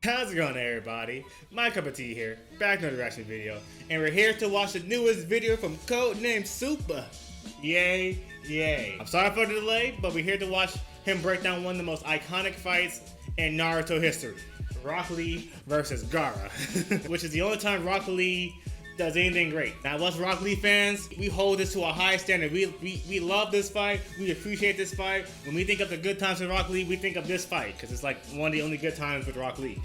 How's it going, everybody? My cup of tea here, back in another reaction video, and we're here to watch the newest video from Codenamesuper. Yay, yay. I'm sorry for the delay, but we're here to watch him break down one of the most iconic fights in Naruto history. Rock Lee versus Gaara, which is the only time Rock Lee does anything great. Now, us Rock Lee fans, we hold this to a high standard. We love this fight. We appreciate this fight. When we think of the good times with Rock Lee, we think of this fight because it's like one of the only good times with Rock Lee.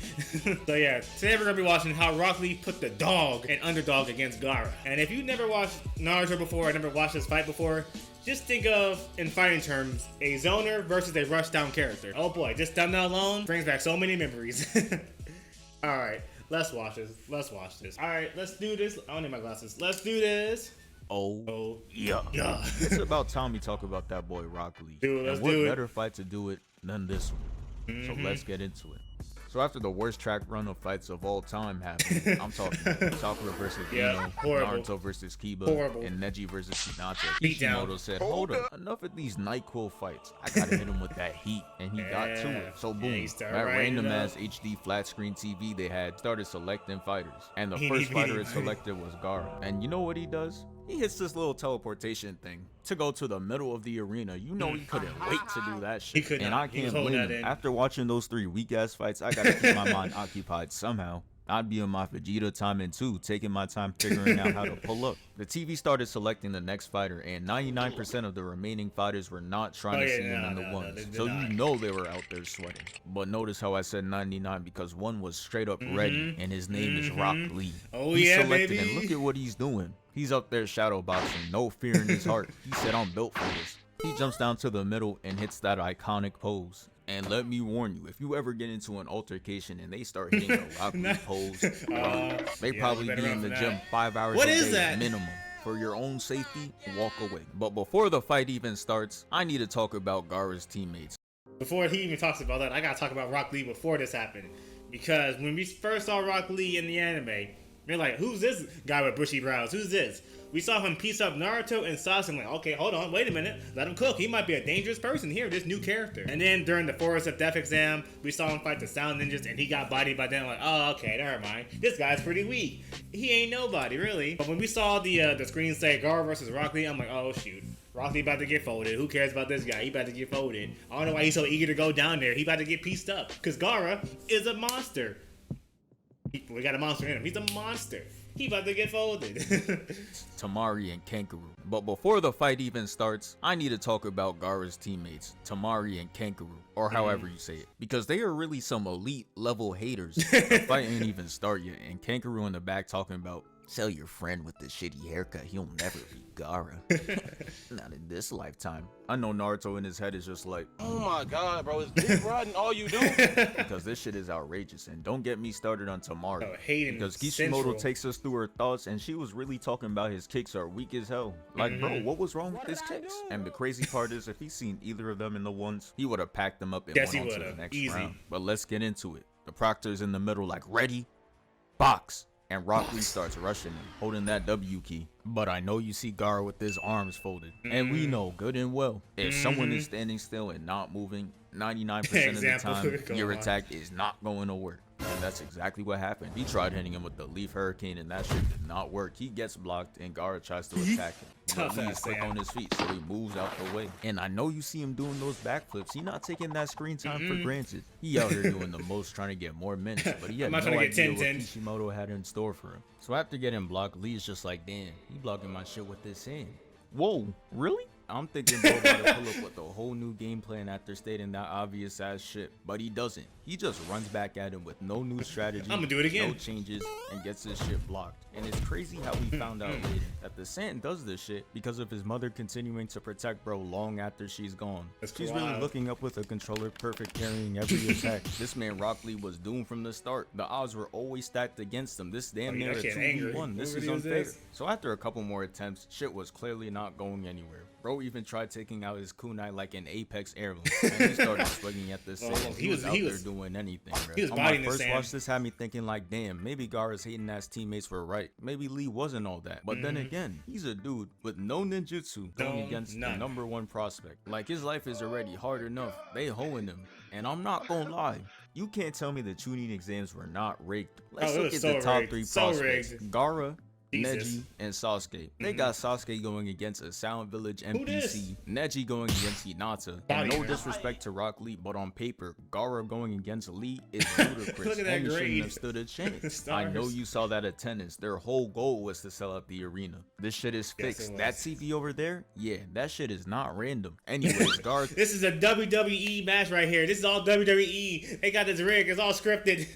So yeah, today we're gonna be watching how Rock Lee put the dog and Underdog against Gaara. And if you've never watched Naruto before, or never watched this fight before, just think of, in fighting terms, a zoner versus a rushdown character. Oh boy, just thumbnail alone brings back so many memories. All right. Let's watch this. Let's watch this. All right, let's do this. I don't need my glasses. Let's do this. Oh yeah. Yeah. It's about time we talk about that boy Rock Lee. Dude, let's and what do it. better fight to do it than this one? So let's get into it. So after the worst track run of fights of all time happened, I'm talking Sakura versus Ino, Naruto versus Kiba, and Neji versus Hinata. Kishimoto said, hold up, enough of these NyQuil fights. I gotta hit him with that heat, and he got to it. So boom, that random ass HD flat screen TV they had started selecting fighters. And the first fighter it selected was Gaara. And you know what he does? He hits this little teleportation thing to go to the middle of the arena. You know he couldn't wait to do that shit. And I can't blame him. After watching those 3 weak ass fights, I gotta keep my mind occupied somehow. I'd be on my Vegeta timing too, taking my time figuring out how to pull up. The TV started selecting the next fighter, and 99% of the remaining fighters were not trying to see him in the ones. So you know they were out there sweating. But notice how I said 99 because one was straight up ready, and his name is Rock Lee. Oh he's yeah, selected, baby. And look at what he's doing. He's up there shadow boxing, no fear in his heart. He said, I'm built for this. He jumps down to the middle and hits that iconic pose. And let me warn you, if you ever get into an altercation and they start hitting a Rock Lee pose, they probably be in the gym 5 hours a day minimum. For your own safety, walk away. But before the fight even starts, I need to talk about Gaara's teammates. Before he even talks about that, I gotta talk about Rock Lee before this happened. Because when we first saw Rock Lee in the anime, we're like, who's this guy with bushy brows? Who's this? We saw him piece up Naruto and Sasuke. I'm like, okay, hold on, wait a minute. Let him cook. He might be a dangerous person here, this new character. And then during the Forest of Death exam, we saw him fight the Sound Ninjas and he got bodied by them. I'm like, oh, okay, never mind. This guy's pretty weak. He ain't nobody, really. But when we saw the screen say Gaara versus Rock Lee, I'm like, oh, shoot. Rock Lee about to get folded. Who cares about this guy? He about to get folded. I don't know why he's so eager to go down there. He about to get pieced up. Because Gaara is a monster. We got a monster in him. He's a monster. He about to get folded. Tamari and Kankuro. But before the fight even starts, I need to talk about Gaara's teammates, Tamari and Kankuro, or however you say it, because they are really some elite level haters. The fight ain't even start yet, and Kankuro in the back talking about, tell your friend with the shitty haircut he'll never be Gaara. Not in this lifetime. I know Naruto in his head is just like, oh my god, bro, is dick riding all you do? Because this shit is outrageous. And don't get me started on Tamari. Oh, because Kishimoto takes us through her thoughts, and she was really talking about his kicks are weak as hell. Like, bro, what was wrong with his kicks? And the crazy part is, if he's seen either of them in the ones, he would have packed them up and went on to the next round. But let's get into it. The Proctor's in the middle like, ready, box. And Rock Lee starts rushing him, holding that W key. But I know you see Gaara with his arms folded. And we know good and well, if someone is standing still and not moving, 99% of the time, your attack is not going to work. And that's exactly what happened. He tried hitting him with the Leaf Hurricane and that shit did not work. He gets blocked and Gaara tries to attack him. But Lee is quick on his feet, so he moves out the way. And I know you see him doing those backflips. He not taking that screen time for granted. He out here doing the most, trying to get more minutes, but he had no idea what Kishimoto had in store for him. So after getting blocked, Lee is just like, damn, he blocking my shit with this hand. Whoa, really? I'm thinking bro about to pull up with a whole new game plan after stating that obvious ass shit, but he doesn't. He just runs back at him with no new strategy, I'm gonna do it again. no changes, and gets his shit blocked. And it's crazy how we found out later that the Saiyan does this shit because of his mother continuing to protect bro long after she's gone. She's really looking up with a controller perfect carrying every attack. This man Rock Lee was doomed from the start. The odds were always stacked against him. This damn near a 2v1. This is unfair. So after a couple more attempts, shit was clearly not going anywhere. Bro even tried taking out his kunai like an Apex heirloom, and he started swinging at the Saiyan. He was out there doing anything, bro. He was On my first watch, this had me thinking like, damn, maybe Gaara's hating ass teammates were right. Maybe Lee wasn't all that. But then again, he's a dude with no ninjutsu going against the #1 prospect. Like, his life is already hard enough. They hoeing him. And I'm not gonna lie, You can't tell me the Chunin exams were not rigged. Let's it look was at the so top rigged. 3 So prospects. rigged. Gaara, Jesus. Neji, and Sasuke. They got Sasuke going against a Sound Village NPC, Neji going against Hinata, and no disrespect to Rock Lee, but on paper, Gaara going against Lee is ludicrous, Look at that and he shouldn't grade. have stood a chance. I know you saw that attendance. Their whole goal was to sell out the arena. This shit is fixed. That TV over there, yeah, that shit is not random. Anyways, Gaara. This is a WWE match right here. This is all WWE. They got this rig. It's all scripted.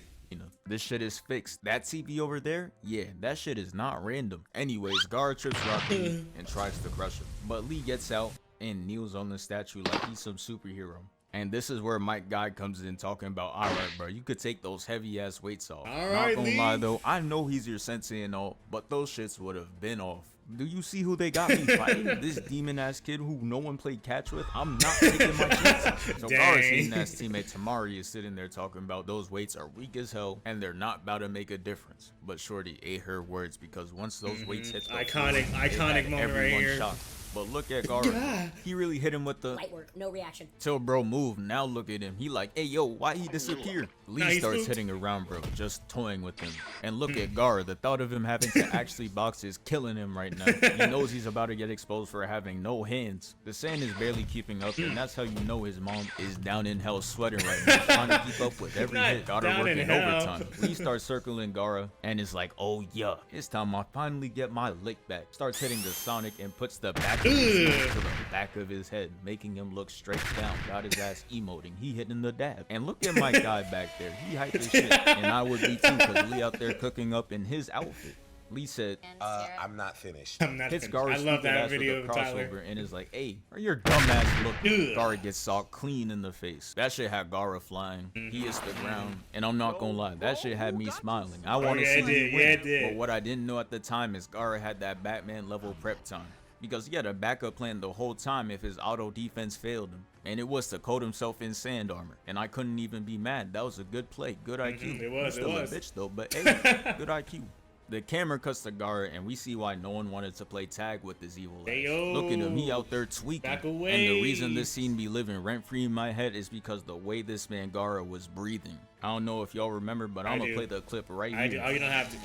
This shit is fixed. That TV over there, yeah, that shit is not random. Anyways, Gaara trips Rock Lee and tries to crush him, but Lee gets out and kneels on the statue like he's some superhero. And this is where Mike Guy comes in talking about, all right, bro, you could take those heavy ass weights off. Not gonna lie though, I know he's your sensei and all, but those shits would have been off. Do you see who they got me fighting? This demon ass kid who no one played catch with? I'm not taking my chances. So Gaara's hating ass teammate Tamari is sitting there talking about those weights are weak as hell and they're not about to make a difference. But Shorty ate her words because once those weights hit the iconic moment right here. Shocked. But look at Gaara. He really hit him with the light work, no reaction. Till bro move. Now look at him. He like, hey yo, why he disappear? Lee starts hitting around bro, just toying with him. And look at Gaara. The thought of him having to actually box is killing him right now. He knows he's about to get exposed for having no hands. The sand is barely keeping up, and that's how you know his mom is down in hell sweating right now, trying to keep up with every hit. Gaara working overtime. Lee starts circling Gaara and is like, oh yeah, it's time I finally get my lick back. Starts hitting the Sonic and puts the back of his hand to the back of his head, making him look straight down. Got his ass emoting. He hitting the dab. And look at my guy back there. He hyped his shit, and I would be too, because Lee out there cooking up in his outfit. Lee said, I'm not finished. Hits Gaara's stupid ass with a crossover and is like, hey, where your dumb ass look? Gaara gets socked clean in the face. That shit had Gaara flying. He hits the ground, and I'm not gonna lie, that shit had me smiling. I want to see him win, but what I didn't know at the time is Gaara had that Batman level prep time, because he had a backup plan the whole time if his auto defense failed him, and it was to coat himself in sand armor, and I couldn't even be mad. That was a good play, good IQ. It was, still a bitch though, but hey, good IQ. The camera cuts to Gaara, and we see why no one wanted to play tag with this evil ass. Look at him, he out there tweaking. And the reason this scene be living rent-free in my head is because the way this man Gaara was breathing. I don't know if y'all remember, but I'm gonna play the clip right here. I do. Oh, you don't have to.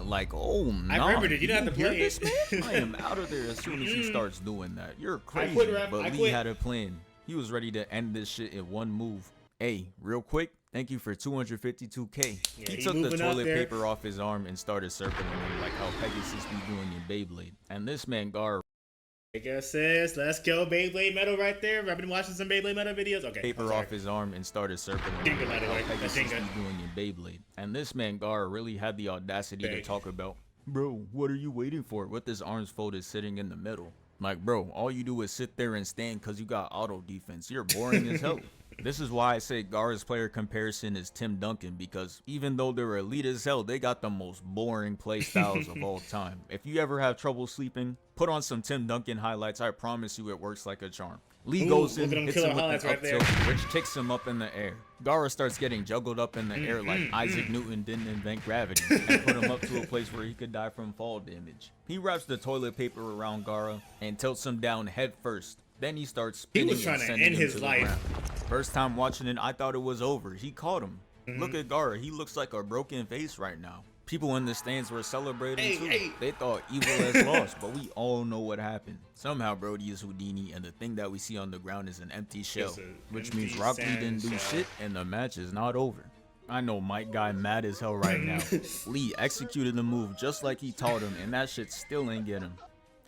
Like, oh no, I remember it. You don't have to play this, man? I am out of there as soon as he starts doing that. You're crazy. But Lee had a plan. He was ready to end this shit in one move. Hey, real quick, thank you for 252K. Yeah, he took the toilet paper off his arm and started circling him like how Pegasus be doing in Beyblade. And this man Gaara, like I says, let's go Beyblade Metal right there. I've been watching some Beyblade Metal videos. Okay. Paper off his arm and started circling him like how Pegasus be doing in Beyblade. And this man Gaara really had the audacity to talk about, bro, what are you waiting for? With his arms folded sitting in the middle. Like, bro, all you do is sit there and stand because you got auto defense. You're boring as hell. This is why I say Gaara's player comparison is Tim Duncan, because even though they're elite as hell, they got the most boring play styles of all time. If you ever have trouble sleeping, put on some Tim Duncan highlights. I promise you it works like a charm. Lee goes in, hits him with an up tilt, which kicks him up in the air. Gaara starts getting juggled up in the air like Isaac Newton didn't invent gravity, and put him up to a place where he could die from fall damage. He wraps the toilet paper around Gaara and tilts him down head first. Then he starts spinning and sending him to the ground. First time watching it, I thought it was over. He caught him. Look at Gaara. He looks like a broken face right now. People in the stands were celebrating too. They thought Evil has lost, but we all know what happened. Somehow Brody is Houdini, and the thing that we see on the ground is an empty shell, which means Rock Lee didn't do shit, and the match is not over. I know Mike Guy mad as hell right now. Lee executed the move just like he taught him, and that shit still ain't get him.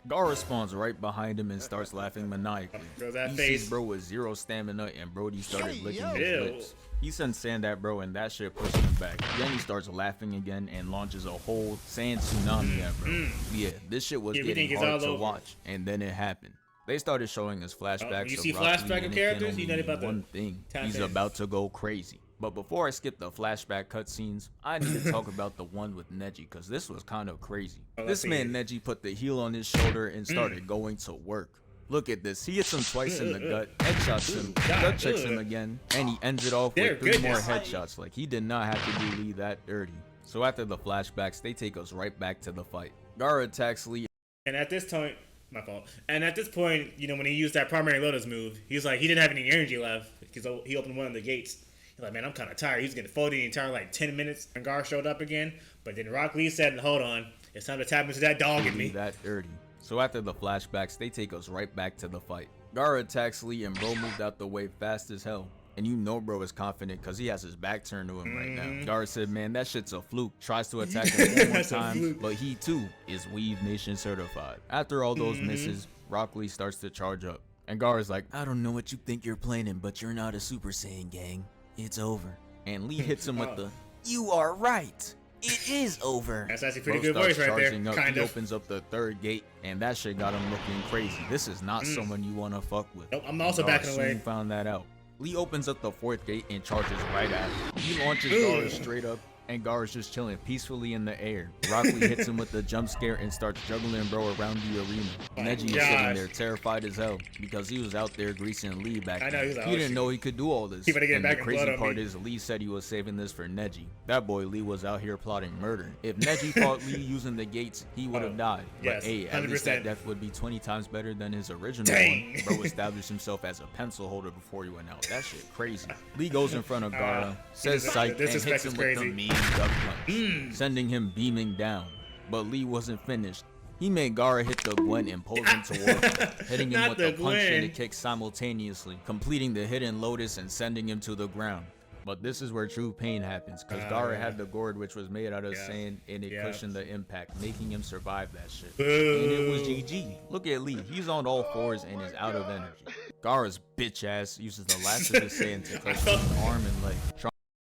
Gaara spawns right behind him and starts laughing maniacally. He sees bro with zero stamina, and Brody started licking his lips. He sends sand at bro, and that shit pushed him back. Then he starts laughing again and launches a whole sand tsunami at bro. Yeah, this shit was getting hard to watch, and then it happened. They started showing us flashbacks of Rock Lee, and characters? You know about one thing. He's about to go crazy. But before I skip the flashback cutscenes, I need to talk about the one with Neji, because this was kind of crazy. This man Neji put the heel on his shoulder and started going to work. Look at this. He hits him twice in the gut, headshots him, gut checks him again, and he ends it off with 3 more headshots. Like, he did not have to do Lee that dirty. So after the flashbacks, they take us right back to the fight. Gaara attacks Lee. And at this My fault. And at this point, you know, when he used that primary Lotus move, he was like, he didn't have any energy left because he opened one of the gates. He's like, man, I'm kind of tired. He was getting folded the entire like 10 minutes. And Gaara showed up again. But then Rock Lee said, hold on, it's time to tap into that dog in me. That dirty. So after the flashbacks, they take us right back to the fight. Gaara attacks Lee and bro moved out the way fast as hell. And you know bro is confident because he has his back turned to him right now. Gaara said, man, that shit's a fluke. Tries to attack him one more time, but he too is Weave Nation certified. After all those misses, Rock Lee starts to charge up. And Gaara's like, I don't know what you think you're planning, but you're not a Super Saiyan, gang. It's over. And Lee hits him with the, you are right. It is over. That's actually a pretty good voice right there. He opens up the third gate, and that shit got him looking crazy. This is not someone you want to fuck with. Nope, I'm also backing away. Soon found that out. Lee opens up the fourth gate and charges right at him. He launches Gaara straight up, and Gaara's just chilling peacefully in the air. Rock Lee hits him with the jump scare and starts juggling bro around the arena. Neji is sitting there terrified as hell because he was out there greasing Lee back then. He didn't know he could do all this. And the crazy part is Lee said he was saving this for Neji. That boy Lee was out here plotting murder. If Neji fought Lee using the gates, he would have died. But hey, at least that death would be 20 times better than his original one. Bro established himself as a pencil holder before he went out. That shit crazy. Lee goes in front of Gaara, says psych, and hits him with the mean duck punch, sending him beaming down. But Lee wasn't finished. He made Gaara hit the Gwen and pulled him toward him, hitting him with the punch and a kick simultaneously, completing the hidden Lotus and sending him to the ground. But this is where true pain happens, because Gaara had the gourd which was made out of sand and it cushioned the impact, making him survive that shit. And it was GG. Look at Lee, he's on all fours and is out of energy. Gaara's bitch ass uses the last of his sand to crush his arm and leg.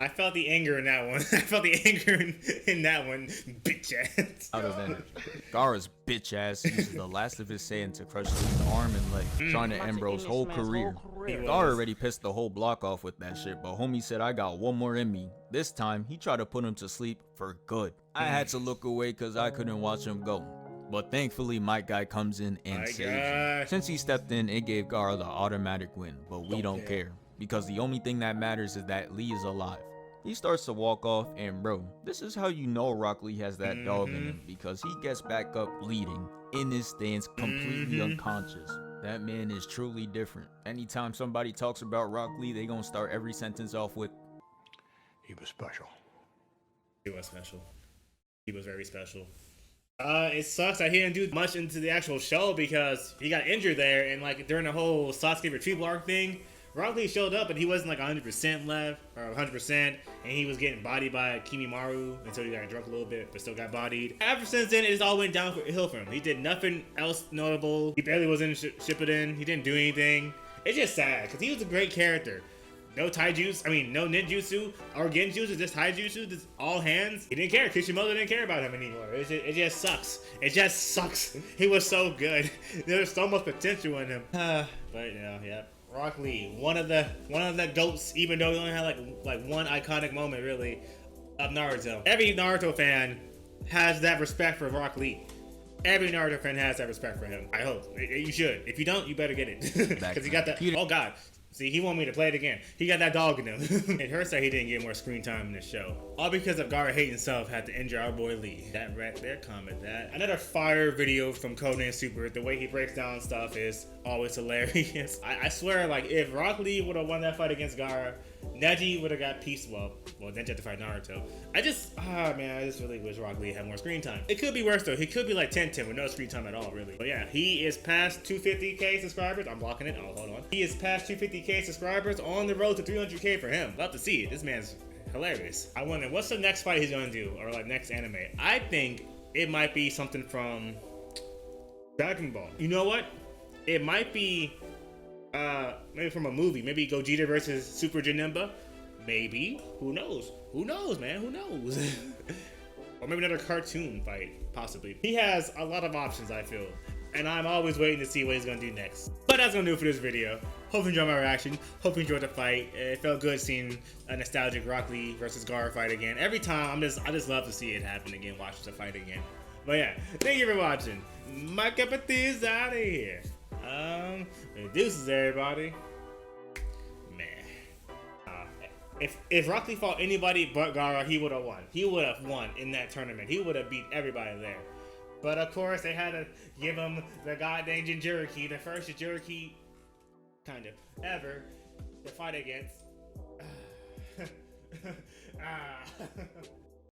I felt the anger in that one. I felt the anger in that one, bitch ass. Out of energy. Gaara's bitch ass uses the last of his Saiyan to crush his arm and leg, trying to end bro's whole career. Gaara already pissed the whole block off with that shit, but homie said, I got one more in me. This time, he tried to put him to sleep for good. I had to look away because I couldn't watch him go. But thankfully, my guy comes in and saves him. Since he stepped in, it gave Gaara the automatic win, but we don't care. Because the only thing that matters is that Lee is alive. He starts to walk off, and bro, this is how you know Rock Lee has that dog in him, because he gets back up bleeding in his stance, completely unconscious. That man is truly different. Anytime somebody talks about Rock Lee, they gonna start every sentence off with, he was special. He was special. He was very special. It sucks that he didn't do much into the actual show because he got injured there, and like during the whole Sasuke retrieval arc thing, Rock Lee showed up and he wasn't like 100% left, or 100%, and he was getting bodied by Kimimaru until he got drunk a little bit, but still got bodied. Ever since then, it just all went downhill for him. He did nothing else notable. He barely was in Shippuden. He didn't do anything. It's just sad, because he was a great character. No taijutsu, no ninjutsu or genjutsu, just taijutsu, just all hands. He didn't care. Kishimoto didn't care about him anymore. It just sucks. It just sucks. He was so good. There was so much potential in him. But yeah. Rock Lee, one of the goats, even though he only had like one iconic moment really of Naruto. Every Naruto fan has that respect for Rock Lee. Every Naruto fan has that respect for him. I hope. You should. If you don't, you better get it. Because he got that. Oh God. See, he wanted me to play it again. He got that dog in him. It hurts that he didn't get more screen time in the show. All because of Gaara hating himself had to injure our boy Lee. That right there, comment that. Another fire video from Codenamesuper. The way he breaks down stuff is always hilarious. I swear, like, if Rock Lee would have won that fight against Gaara, Neji would have got peace. Well, then you have to fight Naruto. I just really wish Rock Lee had more screen time. It could be worse though. He could be like 10-10 with no screen time at all, really. But yeah, he is past 250k subscribers. I'm blocking it. Oh, hold on. He is past 250k subscribers, on the road to 300k for him. Love to see it. This man's hilarious. I wonder what's the next fight he's gonna do, or like next anime. I think it might be something from Dragon Ball. You know what? It might be maybe from a movie. Maybe Gogeta versus Super Janemba. Maybe. Who knows? Who knows, man? Who knows? Or maybe another cartoon fight, possibly. He has a lot of options, I feel. And I'm always waiting to see what he's gonna do next. But that's gonna do it for this video. Hope you enjoyed my reaction. Hope you enjoyed the fight. It felt good seeing a nostalgic Rock Lee versus Gaara fight again. Every time, I just love to see it happen again, watch the fight again. But yeah, thank you for watching. My cup of tea is out of here. Deuces, everybody. Man. If Rock Lee fought anybody but Gaara, he would have won. He would have won in that tournament. He would have beat everybody there. But of course, they had to give him the goddamn Jinchuriki, the first Jinchuriki, kind of, ever to fight against.